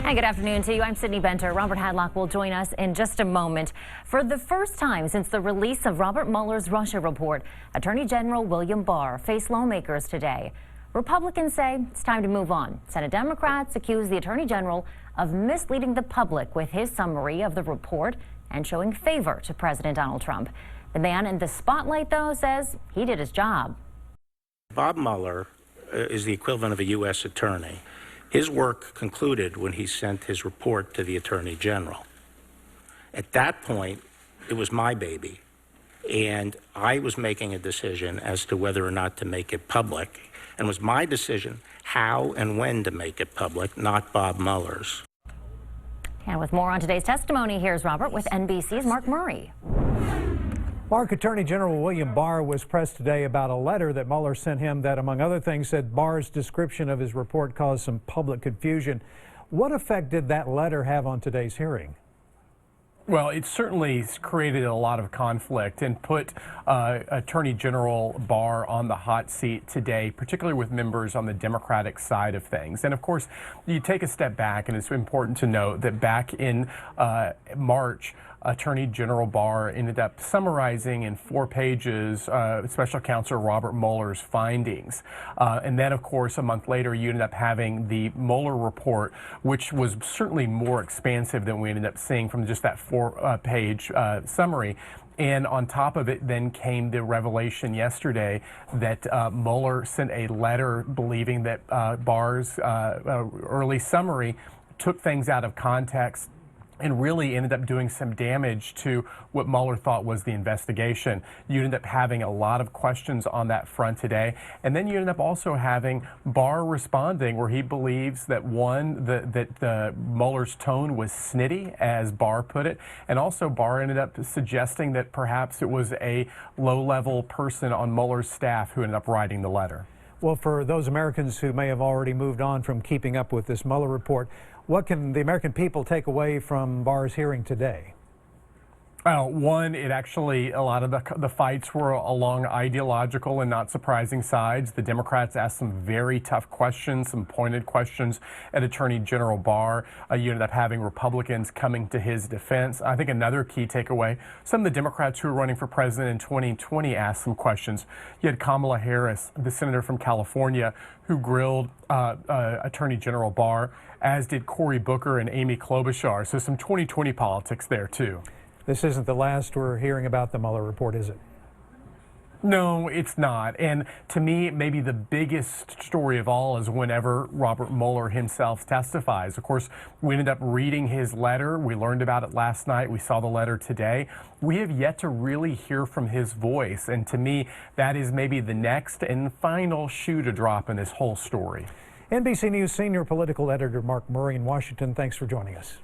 Hi, good afternoon to you. I'm Sydney Benter. Robert Hadlock will join us in just a moment. For the first time since the release of Robert Mueller's Russia report, Attorney General William Barr faced lawmakers today. Republicans say it's time to move on. Senate Democrats accuse the Attorney General of misleading the public with his summary of the report and showing favor to President Donald Trump. The man in the spotlight, though, says he did his job. Bob Mueller is the equivalent of a U.S. attorney. His work concluded when he sent his report to the Attorney General. At that point, it was my baby, and I was making a decision as to whether or not to make it public, and it was my decision how and when to make it public, not Bob Mueller's. And with more on today's testimony, here's Robert with NBC's Mark Murray. Mark, Attorney General William Barr was pressed today about a letter that Mueller sent him that, among other things, said Barr's description of his report caused some public confusion. What effect did that letter have on today's hearing? Well, it certainly created a lot of conflict and put Attorney General Barr on the hot seat today, particularly with members on the Democratic side of things. And of course, you take a step back, and it's important to note that back in March, Attorney General Barr ended up summarizing in 4 pages Special Counsel Robert Mueller's findings. And then, of course, a month later, you ended up having the Mueller report, which was certainly more expansive than we ended up seeing from just that 4-page summary. And on top of it then came the revelation yesterday that Mueller sent a letter believing that Barr's early summary took things out of context and really ended up doing some damage to what Mueller thought was the investigation. You ended up having a lot of questions on that front today. And then you ended up also having Barr responding where he believes that that Mueller's tone was snitty, as Barr put it. And also Barr ended up suggesting that perhaps it was a low-level person on Mueller's staff who ended up writing the letter. Well, for those Americans who may have already moved on from keeping up with this Mueller report, what can the American people take away from Barr's hearing today? One, it actually, a lot of the fights were along ideological and not surprising sides. The Democrats asked some very tough questions, some pointed questions at Attorney General Barr. You ended up having Republicans coming to his defense. I think another key takeaway, some of the Democrats who were running for president in 2020 asked some questions. You had Kamala Harris, the senator from California, who grilled Attorney General Barr, as did Cory Booker and Amy Klobuchar. So some 2020 politics there, too. This isn't the last we're hearing about the Mueller report, is it? No, it's not. And to me, maybe the biggest story of all is whenever Robert Mueller himself testifies. Of course, we ended up reading his letter. We learned about it last night. We saw the letter today. We have yet to really hear from his voice. And to me, that is maybe the next and final shoe to drop in this whole story. NBC News senior political editor Mark Murray in Washington, thanks for joining us.